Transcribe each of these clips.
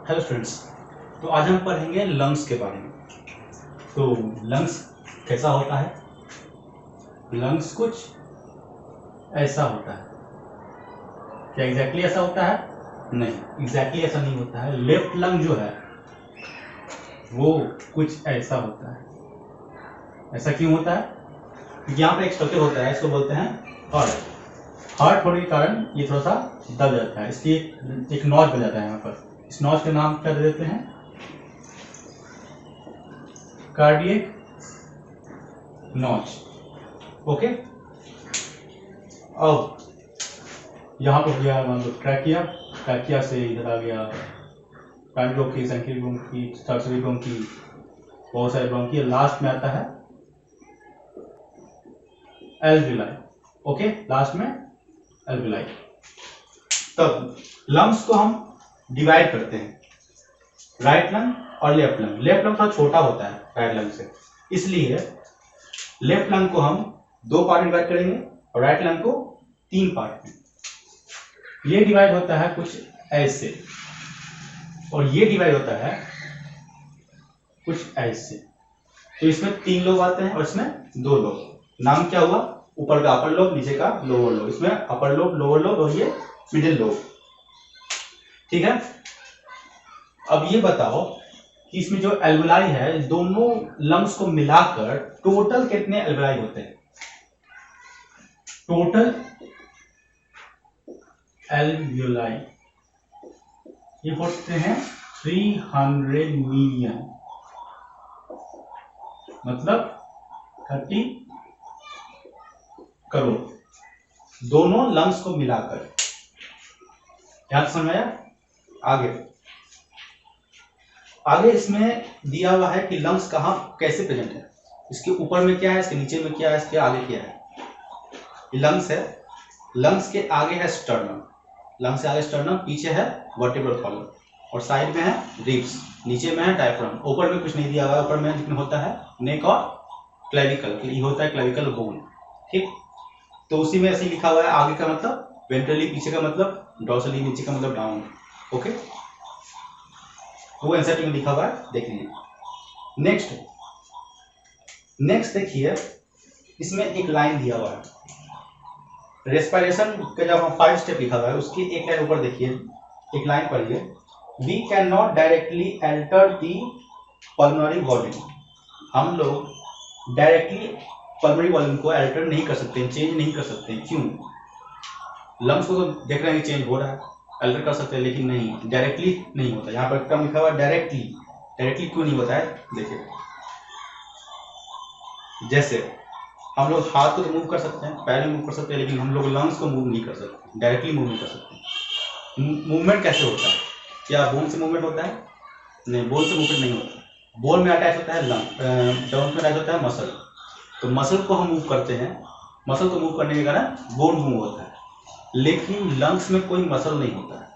Hello students, तो आज हम पढ़ेंगे लंग्स के बारे में। तो लंग्स कैसा होता है? लंग्स कुछ ऐसा होता है। क्या एग्जैक्टली ऐसा होता है? नहीं, एग्जैक्टली ऐसा नहीं होता है। लेफ्ट लंग जो है वो कुछ ऐसा होता है। ऐसा क्यों होता है? क्योंकि यहाँ पे एक स्ट्रक्चर होता है, इसको बोलते हैं हार्ट। हार्ट होने के कारण ये थोड़ा सा दब जाता है, इसलिए एक नॉच बन जाता है यहाँ पर। इस नॉच का नाम क्या दे देते हैं? Cardiac notch. ओके, अब यहाँ पर हो गया मतलब ट्रैकिया। ट्रैकिया से इधर आ गया पैनब्रोंकी, सेंट्रल ब्रोंकी, टर्सरी ब्रोंकी, बहुत सारे ब्रोंकी। लास्ट में आता है एल्विलाई। ओके, लास्ट में एल्विलाई। तब लंग्स को हम डिवाइड करते हैं, राइट लंग और लेफ्ट लंग। लेफ्ट लंग थोड़ा छोटा होता है राइट लंग से, इसलिए लेफ्ट लंग को हम 2 पार्ट में डिवाइड करेंगे और राइट लंग को 3 पार्ट में। ये डिवाइड होता है कुछ ऐसे और ये डिवाइड होता है कुछ ऐसे। तो इसमें 3 लोग आते हैं और इसमें 2 लोग। नाम क्या हुआ? ऊपर का अपर लोब, नीचे का लोअर लोब। इसमें अपर लोब, लोअर लोब और ये मिडिल लोब। ठीक है, अब ये बताओ कि इसमें जो एल्वुलाई है, दोनों लंग्स को मिलाकर टोटल कितने एल्वुलाई होते हैं? टोटल एल्वुलाई ये होते हैं 300 मिलियन, मतलब 30 करोड़, दोनों लंग्स को मिलाकर। क्या समझ आया? आगे इसमें दिया हुआ है कि लंग्स कहाँ कैसे प्रेजेंट है। इसके ऊपर में क्या है, इसके नीचे में क्या है, इसके आगे क्या है। ये लंग्स है, लंग्स के आगे है स्टर्नम, लंग्स से आगे स्टर्नम, पीछे है वर्टिब्रल कॉलम और साइड में है रिब्स, नीचे में है डायफ्राम। ऊपर में कुछ नहीं दिया हुआ है, ऊपर में जितना होता है नेक और क्लेविकल, ये होता है क्लेविकल बोन। ठीक, तो उसी में ऐसे लिखा हुआ है। आगे का मतलब वेंट्रली, पीछे का मतलब डॉर्सली, नीचे का मतलब डाउन। ओके, वो एनसीईआरटी में लिखा हुआ है, देख लीजिए। नेक्स्ट देखिए, इसमें एक लाइन दिया हुआ है रेस्पिरेशन का, जब हम 5 स्टेप लिखा हुआ है उसकी एक लाइन ऊपर देखिए, एक लाइन पढ़िए। We can not directly enter the pulmonary volume. हम लोग डायरेक्टली पल्मोनरी वॉल्यूम को एल्टर नहीं कर सकते, चेंज नहीं कर सकते। क्यों? लंग्स को तो देख रहे हैं कि चेंज हो रहा है, एल्टर कर सकते हैं, लेकिन नहीं, डायरेक्टली नहीं होता। यहाँ पर कम लिखा हुआ है डायरेक्टली। डायरेक्टली क्यों नहीं होता है? देखिए, जैसे हम लोग हाथ को तो मूव कर सकते हैं, पैर में मूव कर सकते हैं, लेकिन हम लोग लंग्स को मूव नहीं कर सकते, डायरेक्टली मूव नहीं कर सकते। मूवमेंट कैसे होता है? क्या बोन से मूवमेंट होता है? नहीं, बोन से मूवमेंट नहीं होता। बोन में अटैच होता है लंग, डॉन्स में अटैच होता है मसल। तो मसल को हम मूव करते हैं, मसल को मूव करने के कारण बोन मूव होता है, लेकिन लंग्स में कोई मसल नहीं होता है,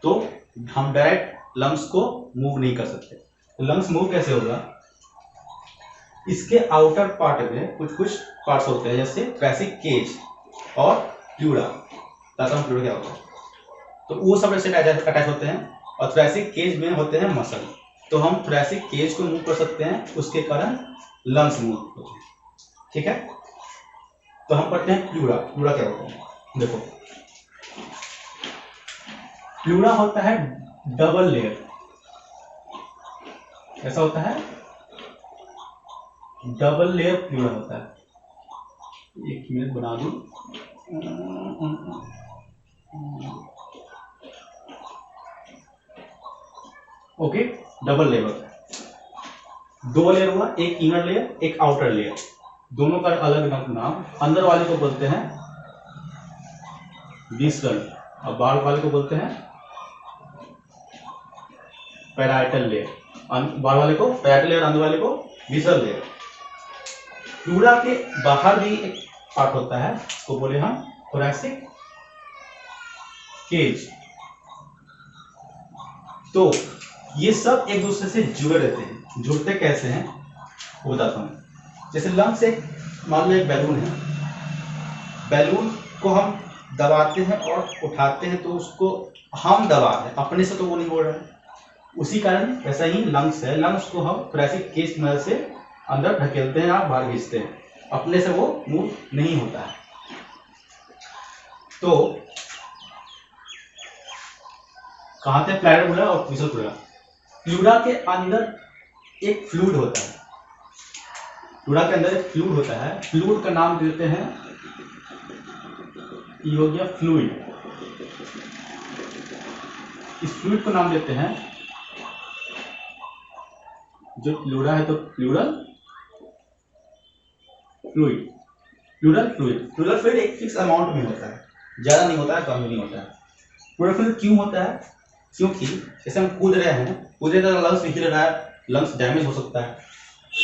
तो हम डायरेक्ट लंग्स को मूव नहीं कर सकते। तो लंग्स मूव कैसे होगा? इसके आउटर पार्ट में कुछ पार्ट्स होते हैं, जैसे थोरैसिक केज और प्लूरा। प्लूरा क्या होता है? तो वो सब ऐसे अटैच होते हैं और थोरैसिक केज में होते हैं मसल। तो हम थोरैसिक केज को मूव कर सकते हैं, उसके कारण लंग्स मूव होते हैं। ठीक है, तो हम पढ़ते हैं प्लूरा। प्लूरा क्या होता है? देखो, प्लूरा होता है डबल लेयर। ऐसा होता है, डबल लेयर प्लूरा होता है। एक मिनट बना दूं। ओके, डबल लेयर होता है। 2 लेयर हुआ, एक इनर लेयर, एक आउटर लेयर, दोनों का अलग अलग नाम। अंदर वाले को बोलते हैं विसरल और बाहर वाले को बोलते हैं पैराइटल लेयर। बाहर वाले को पैराइटल लेयर, अंदर वाले को विसरल लेयर। प्लूरा के बाहर भी एक पार्ट होता है, इसको बोले हम थोरैसिक केज। तो ये सब एक दूसरे से जुड़े रहते हैं। जुड़ते कैसे हैं वो बताता हूँ। जैसे लंग्स एक, मान लो एक बैलून है, बैलून को हम दबाते हैं और उठाते हैं, तो उसको हम दबा रहे हैं, अपने से तो वो नहीं हो रहा है। उसी कारण ऐसा ही लंग्स है, लंग्स को हम थोरेसिक केस की मदद से अंदर ढकेलते हैं या बाहर खींचते हैं, अपने से वो मूव नहीं होता है। तो कहाँ थे प्लैडर प्लूरा और विसल प्लूरा। प्लूरा के अंदर एक फ्लूइड होता है, प्लूरा के अंदर एक फ्लूइड होता है, फ्लूइड का नाम देते हैं, ये हो गया फ्लूइड, इस फ्लूइड को नाम देते हैं, जो प्लूरा है तो pleural fluid, pleural fluid. Pleural fluid एक फिक्स अमाउंट में होता है, ज्यादा नहीं होता है, कम भी नहीं होता है। प्लूरल फ्लूइड क्यों होता है? क्योंकि जैसे हम कूद रहे हैं, कूदे तो लंग्स हिल रहा है, लंग्स डैमेज हो सकता है,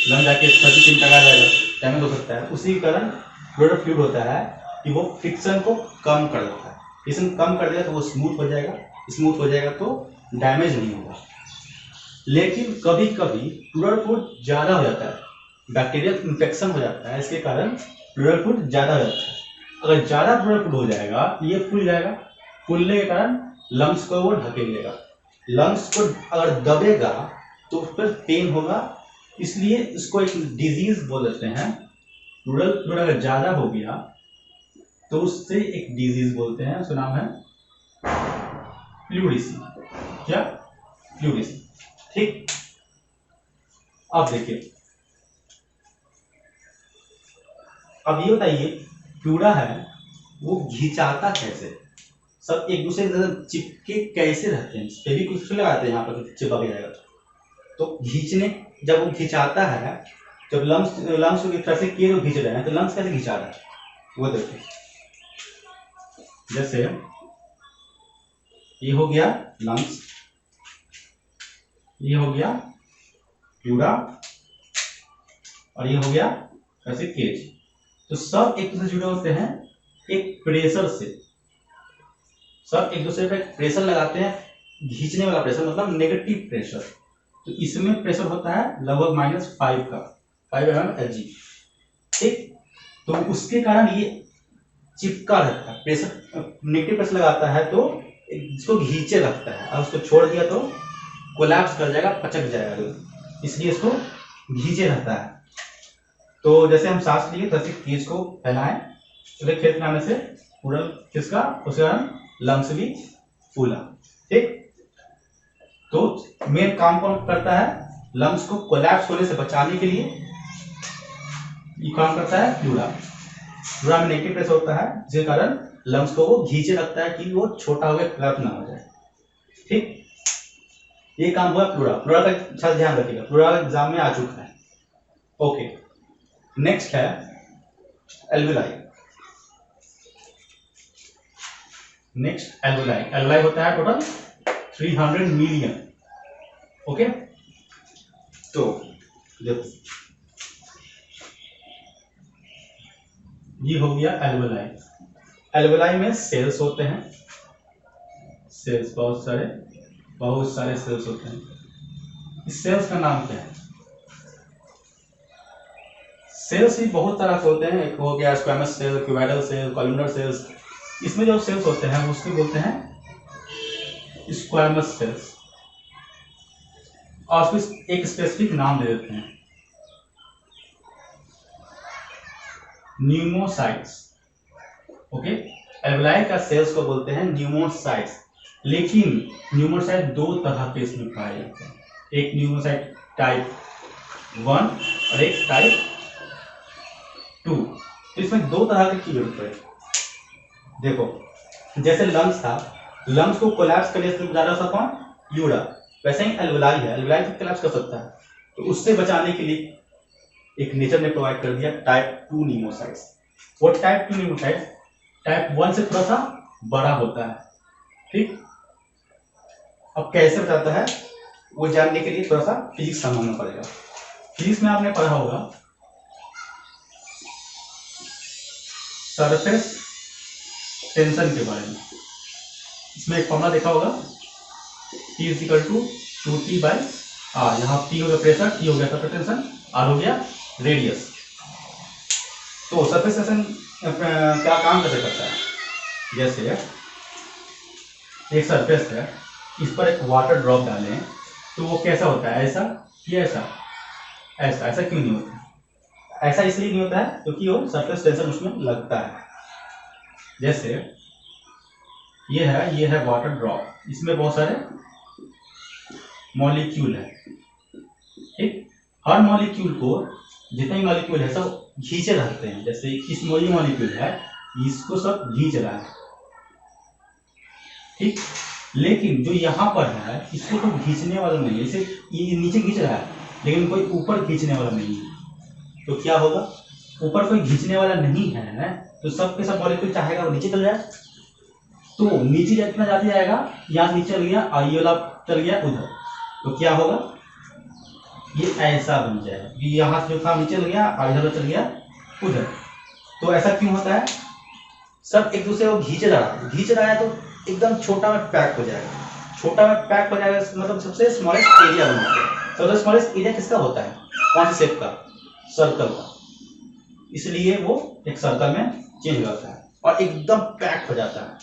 लंग जाके 30 टका जाएगा, डैमेज हो सकता है। उसी के कारण प्लूरल फ्लूइड होता है कि वो फ्रिक्शन को कम कर देता है, फ्रिक्शन कम कर देगा तो वो स्मूथ हो जाएगा, स्मूथ हो जाएगा तो डैमेज नहीं होगा। लेकिन कभी कभी प्लूरल फ्लूइड ज़्यादा हो जाता है, बैक्टीरियल इन्फेक्शन हो जाता है, इसके कारण प्लूरल फ्लूइड ज़्यादा हो जाता है। अगर ज़्यादा प्लूरल फ्लूइड हो जाएगा ये फूल जाएगा, फूलने के कारण लंग्स को वो ढकेल लेगा, लंग्स को अगर दबेगा तो फिर पेन होगा, इसलिए इसको एक डिजीज बोल देते हैं। प्लूरल फ्लूइड अगर ज़्यादा हो गया तो उससे एक डिजीज बोलते हैं, उसका नाम है प्लूरिसी। क्या? प्लूरिसी। ठीक, अब देखिए, अब ये बताइए प्लूरा है वो घिंचाता कैसे, सब एक दूसरे के साथ चिपके कैसे रहते हैं, फेविक्विक लगाते हैं यहाँ पर चिपक जाएगा, तो खींचने, जब वो खिंचाता है, जब लंग्स को कैसे किए तो खींच रहे हैं, तो लंग्स कैसे खिंचा रहा है वो देखिए। जैसे ये हो गया लंग्स, ये हो गया प्लूरा और ये हो गया ऐसे केज, तो सब एक दूसरे से जुड़े होते हैं एक प्रेशर से, सब एक दूसरे पे प्रेशर लगाते हैं, खींचने वाला प्रेशर मतलब नेगेटिव प्रेशर। तो इसमें प्रेशर होता है लगभग -5 का, 5 mg। ठीक, तो उसके कारण ये चिपका रहता है, प्रेशर नेगेटिव प्रेशर लगाता है तो इसको घींचे रखता है, और उसको छोड़ दिया तो कोलैप्स कर जाएगा, पचक जाएगा, इसलिए इसको घींचे रहता है। तो जैसे हम सांस लिए तो केज को फैलाएं, तो खेत में आने से पूरा किसका, उसके कारण लंग्स भी फूला। ठीक, तो मेन काम कौन करता है, लंग्स को कोलैप्स होने से बचाने के लिए ये काम करता है प्लूरा। प्लूरा में नेगेटिव प्रेशर होता है जिसके कारण लंग्स को वो घींचे रखता है कि वो छोटा हो गया, कोलैप्स ना हो जाए। ठीक, ये काम हुआ प्लूरा। प्लूरा का अच्छा ध्यान रखिएगा, प्लूरा एग्जाम में आ चुका है। ओके, नेक्स्ट है एल्वेलाई। नेक्स्ट एल्वेलाई, एल्वेलाई होता है टोटल 300 मिलियन। ओके, तो देखो ये हो गया एल्वेलाई। एल्वेलाई में सेल्स होते हैं, सेल्स बहुत सारे सेल्स होते हैं। इस सेल्स का नाम क्या है? सेल्स ही बहुत तरह के होते हैं, एक हो गया squamous cell, cuboidal cell, columnar cells. इसमें जो सेल्स होते हैं उसके बोलते हैं स्क्वैमस सेल्स, और उसको एक स्पेसिफिक नाम दे देते हैं, न्यूमोसाइट्स। ओके, एल्वेलाई का सेल्स को बोलते हैं न्यूमोसाइट्स, लेकिन न्यूमोसाइट दो तरह के इसमें पाए जाते हैं, एक न्यूमोसाइट टाइप 1 और एक टाइप 2। तो इसमें दो तरह की जरूरत है। देखो, जैसे लंग्स था, लंग्स को कोलैप्स करने से ज्यादा सा कौन, प्लूरा, वैसे ही एल्वेलाई है, एल्वेलाई को कोलैप्स कर सकता है, तो उससे बचाने के लिए एक नेचर ने प्रोवाइड कर दिया टाइप 2 न्यूमोसाइट्स। वो टाइप 2 न्यूमोसाइट्स टाइप 1 से थोड़ा सा बड़ा होता है। ठीक, अब कैसे बचाता है वो जानने के लिए थोड़ा सा फिजिक्स समझना पड़ेगा। फिजिक्स में आपने पढ़ा होगा सरफेस टेंशन के बारे में, इसमें एक फॉर्मूला देखा होगा, T = 2T/r। यहाँ P हो गया प्रेशर, T हो गया सरफेस टेंशन, R हो गया रेडियस। तो सरफेस टेंशन क्या काम कैसे करता है? जैसे एक सरफेस है, इस पर एक वाटर ड्रॉप डालें तो वो कैसा होता है, ऐसा या ऐसा, ऐसा ऐसा क्यों नहीं होता? ऐसा इसलिए नहीं होता है क्योंकि वो सरफेस टेंशन उसमें लगता है। जैसे ये है वाटर ड्रॉप, इसमें बहुत सारे मॉलिक्यूल है, ठीक। हर मॉलिक्यूल को, जितने भी मॉलिक्यूल है सब खींचे रहते हैं। जैसे इस मॉलिक्यूल है, इसको सब खींच रहा है, ठीक। लेकिन जो यहाँ पर है इसको तो खींचने वाला नहीं है, इसे ये नीचे खींच रहा है लेकिन कोई ऊपर खींचने वाला नहीं है। तो क्या होगा, ऊपर कोई खींचने वाला नहीं है तो सब के सब मॉलिक्यूल चाहेगा वो नीचे चल जाए। तो नीचे जितना जाते जाएगा, यहाँ नीचे चल गया और ये वाला चल गया उधर, तो क्या होगा, ये ऐसा बन जाएगा। ये यहाँ से जो था नीचे चल गया और इधर चल गया उधर। तो ऐसा क्यों होता है, सब एक दूसरे को खींच रहा है तो एकदम छोटा में पैक हो जाएगा। छोटा में पैक हो जाएगा मतलब सबसे स्मॉलेस्ट एरिया बनाते हैं। सबसे स्मॉलेस्ट एरिया किसका होता है, कौन से शेप का, सर्कल का, इसलिए वो एक सर्कल में चेंज होता है और एकदम पैक हो जाता है,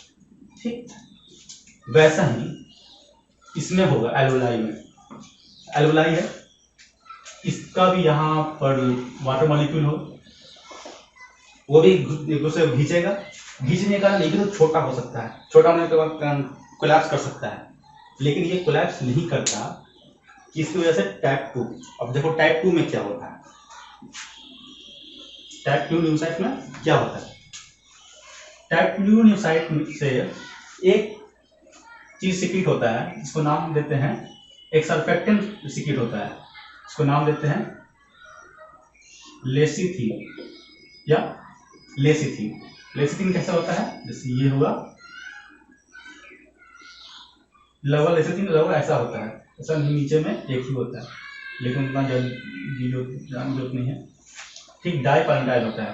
ठीक। वैसा ही इसमें होगा, एल्वोलाई में, एल्वोलाई है, इसका भी यहाँ पर वाटर मॉलिक्यूल हो, वो भी एक दूसरे को खींचेगा। खींचने का लेकिन तो छोटा हो सकता है, छोटा होने के बाद कोलैप्स कर सकता है, लेकिन ये कोलैप्स नहीं करता, इसकी वजह से टाइप 2। अब देखो टाइप 2 में क्या होता है, टाइप 2 न्यूक्लियोसाइट में क्या होता है। टाइप 2 न्यूक्लियोसाइट से एक चीज सिक्रीट होता है, इसको नाम देते हैं, एक सर्फेक्टेंट सिक्रीट होता है, इसको नाम देते हैं लेसिथिन या लेसिथिन। लेसिथिन कैसा होता है, जैसे ये होगा लगभग लेसिथिन, लगभग ऐसा होता है, ऐसा नहीं, नीचे में एक ही होता है लेकिन उतना जरूरत नहीं है, ठीक। डाइपाल्मिटाइल होता है,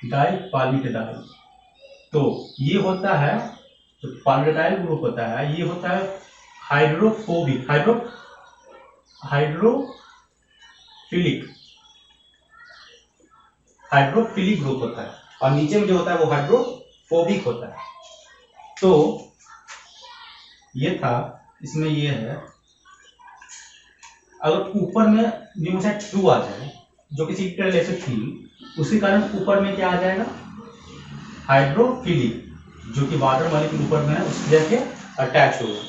डाइपाल्मिटाइल। तो ये होता है जो पाल्मिटाइल ग्रुप होता है, ये होता है हाइड्रोफोबिक, हाइड्रोफिलिक ग्रुप होता है, और नीचे में जो होता है वो हाइड्रोफोबिक होता है। तो ये था, इसमें ये है, अगर ऊपर में न्यूक्लियोसाइड 2 आ जाए जो किसी लेसे थी, उसके कारण ऊपर में क्या आ जाएगा, हाइड्रोफिलिक, जो कि वाटर मॉलिक्यूल ऊपर में है उसकी जगह अटैच होगा,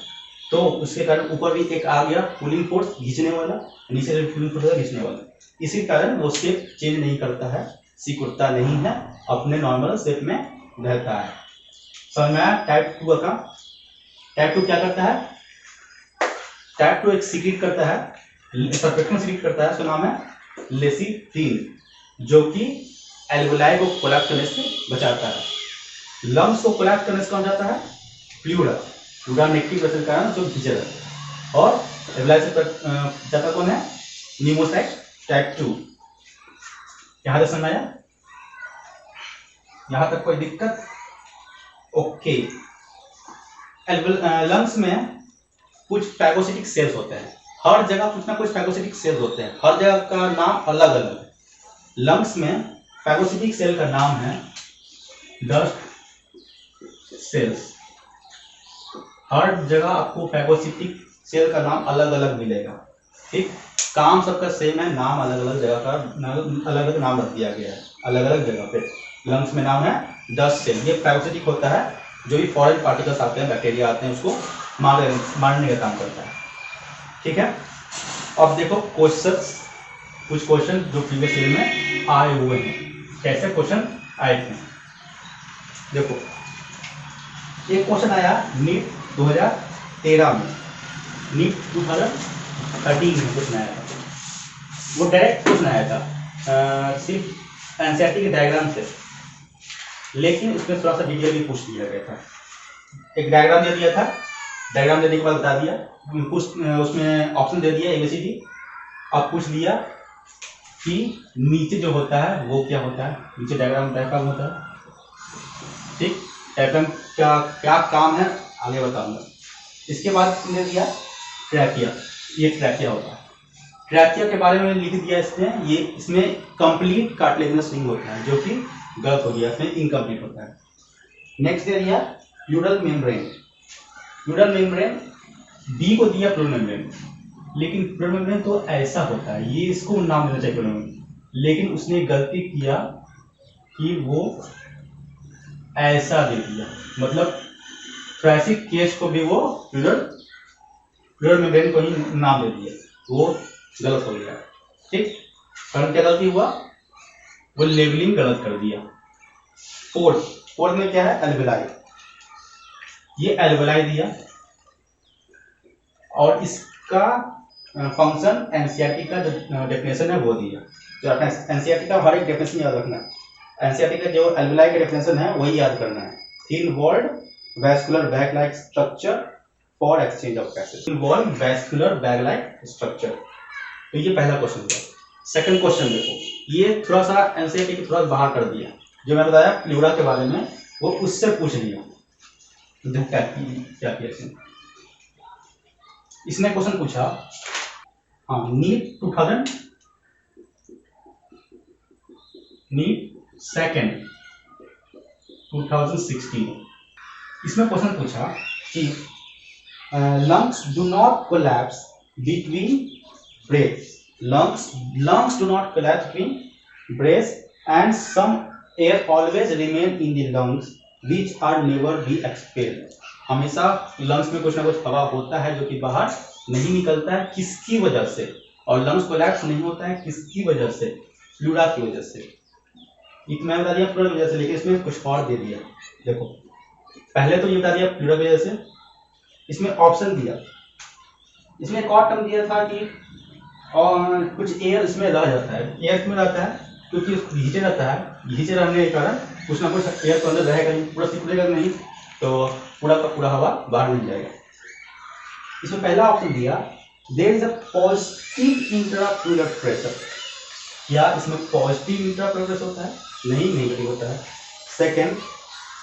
तो उसके कारण ऊपर भी एक आ गया पुलिंग फोर्स खींचने वाला, नीचे से पुलिंग फोर्स खींचने वाला, इसी कारण वो शेप चेंज नहीं करता है, सिकुड़ता नहीं है, अपने नॉर्मल शेप में रहता है। समझ में आया टाइप 2 का। टाइप 2 क्या करता है, टाइप 2 एक सीक्रेट करता है, सर्फेक्टेंट सीक्रेट करता है, उसका नाम है लेसिथिन, जो कि एल्वोलाई को कोलैप्स करने से बचाता है। लंग्स को कोलैप्स करने से कौन जाता है, प्लूरा नेगेटिव प्रेशर के कारण जो खींचे रहता है, और एल्वोलाई से जाता कौन है, न्यूक्लियोसाइड टाइप 2। यहां तक समझ आया, यहां तक कोई दिक्कत, ओके। लंग्स में कुछ फैगोसिटिक सेल्स होते हैं, हर जगह कुछ ना कुछ फैगोसिटिक सेल्स होते हैं, हर जगह का नाम अलग अलग है। लंग्स में फैगोसिटिक सेल का नाम है डस्ट सेल्स, हर जगह आपको फैगोसिटिक सेल का नाम अलग अलग मिलेगा, ठीक। काम सबका सेम है, नाम अलग अलग जगह का अलग अलग नाम रख दिया गया है, अलग अलग जगह पे। लंग्स में नाम है डस्ट सेल, ये फैगोसिटिक होता है, जो भी फॉरेन पार्टिकल्स आते हैं, बैक्टीरिया आते हैं, उसको मारने का काम करता है, ठीक है। अब देखो क्वेश्चंस, कुछ क्वेश्चन जो प्रीवियस ईयर में आए हुए हैं, कैसे क्वेश्चन आए थे। देखो एक क्वेश्चन आया नीट 2013 में, नीट 2013 में क्वेश्चन आया था, वो डायरेक्ट क्वेश्चन आया था सिर्फ एनसीईआरटी के डायग्राम से, लेकिन उसमें थोड़ा सा डिटेल भी पूछ दिया गया था। एक डायग्राम दे दिया था, डायग्राम देने के बाद बता दिया, उसमें ऑप्शन दे दिया ABCD, अब पूछ लिया कि नीचे जो होता है वो क्या होता है, नीचे डायग्राम होता है, ठीक। डायग्राम क्या क्या काम है आगे बताऊंगा। इसके बाद दे दिया ट्रैकिया, ये ट्रैकिया होता है, ट्रैकिया के बारे में लिख दिया इसमें, ये इसमें कंप्लीट कार्टिलेजिनस रिंग होता है, जो कि गलत हो गया, इसमें इनकम्प्लीट होता है। नेक्स्ट दे दिया यूडल मेम्ब्रेन, यूडल मेम्ब्रेन बी को दिया फ्लोर मेम्ब्रेन, लेकिन फ्लोर मेम्ब्रेन तो ऐसा होता है, ये इसको नाम देना चाहिए फ्लोर मेम्ब्रेन, लेकिन उसने गलती किया कि वो ऐसा दे दिया, मतलब थोरैसिक केस को भी वो फ्लोर मेम्ब्रेन को ही नाम दे दिया, वो गलत हो गया। ठीक, कारण क्या गलती हुआ, वो लेबलिंग गलत कर दिया। फोर्थ में क्या है, एल्वेलाई, ये एल्वेलाई दिया और इसका फंक्शन एनसीईआरटी का जो डेफिनेशन है वो दिया। तो एनसीईआरटी का हर एक डेफिनेशन याद रखना है, एनसीईआरटी का जो एल्वेलाई का डेफिनेशन है वही याद करना है। Thin walled vascular bag like structure for exchange of gases, thin walled vascular bag like structure. तो ये पहला क्वेश्चन हुआ। सेकंड क्वेश्चन देखो, ये थोड़ा सा एनसीईआरटी को थोड़ा बाहर कर दिया, जो मैं बताया प्लूरा के बारे में वो उससे पूछ लिया। देखो क्या किया इसने क्वेश्चन पूछा, हाँ, नीट 2016 इसमें क्वेश्चन पूछा कि lungs do not collapse between breaths, lungs do not collapse between breaths and some air always remain in the lungs which are never be expelled। हमेशा लंग्स में कुछ ना कुछ हवा होता है जो कि बाहर नहीं निकलता है, किसकी वजह से, और लंग्स कोलैप्स नहीं होता है किसकी वजह से, प्लूरा की वजह से। मैं बता दिया प्लूरा की वजह से, लेकिन इसमें कुछ और दे दिया। देखो पहले तो ये बता दिया प्लूरा की वजह से, इसमें ऑप्शन दिया, इसमें एक और टर्म दिया था कि और कुछ एयर इसमें रह जाता है, एयर इसमें रहता है क्योंकि घींचे रहता है, घींचे रहने के कारण कुछ ना कुछ एयर तो अंदर रहेगा नहीं, पूरा सिकुड़ेगा नहीं, तो पूरा का पूरा हवा बाहर नहीं जाएगा। इसमें पहला ऑप्शन दिया there is a positive intrapleural pressure, क्या इसमें पॉजिटिव इंट्राप्लूरल प्रेशर होता है? नहीं, नेगेटिव होता है। Second,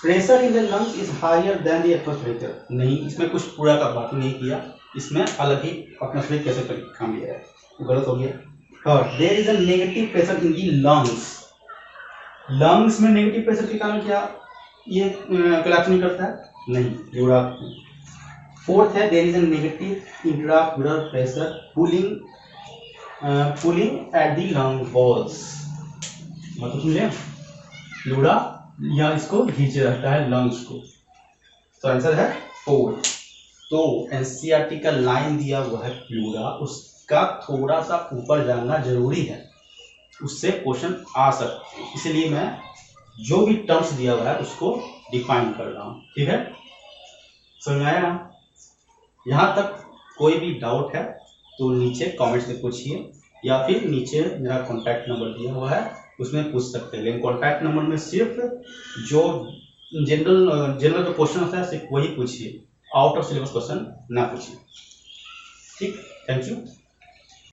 pressure in the lungs is higher than the atmospheric, नहीं, इसमें कुछ पूरा का बात नहीं किया, इसमें अलग ही एटमॉस्फेरिक कैसे काम लिया है, गलत हो गया। Third, there is a negative pressure in the lungs, lungs में नेगेटिव प्रेशर के कारण क्या ये कोलैप्स नहीं करता है? नहीं, जुड़ा। फोर्थ है there is a negative intrapleural pressure pulling at the lung walls, मतलब समझे, प्लूरा या इसको खींचे रहता है लंग्स को, तो आंसर है फोर्थ। तो एनसीईआरटी का लाइन दिया हुआ है प्लूरा, उसका थोड़ा सा ऊपर जाना जरूरी है, उससे क्वेश्चन आ सकते हैं, इसलिए मैं जो भी टर्म्स दिया हुआ है उसको डिफाइन कर रहा हूँ। ठीक है, समझ में आया? यहाँ तक कोई भी डाउट है तो नीचे कमेंट्स में पूछिए, या फिर नीचे मेरा कॉन्टैक्ट नंबर दिया हुआ है उसमें पूछ सकते हैं, लेकिन कॉन्टैक्ट नंबर में सिर्फ जो जनरल जो क्वेश्चन होता है सिर्फ वही पूछिए, आउट ऑफ सिलेबस क्वेश्चन ना पूछिए। ठीक, थैंक यू।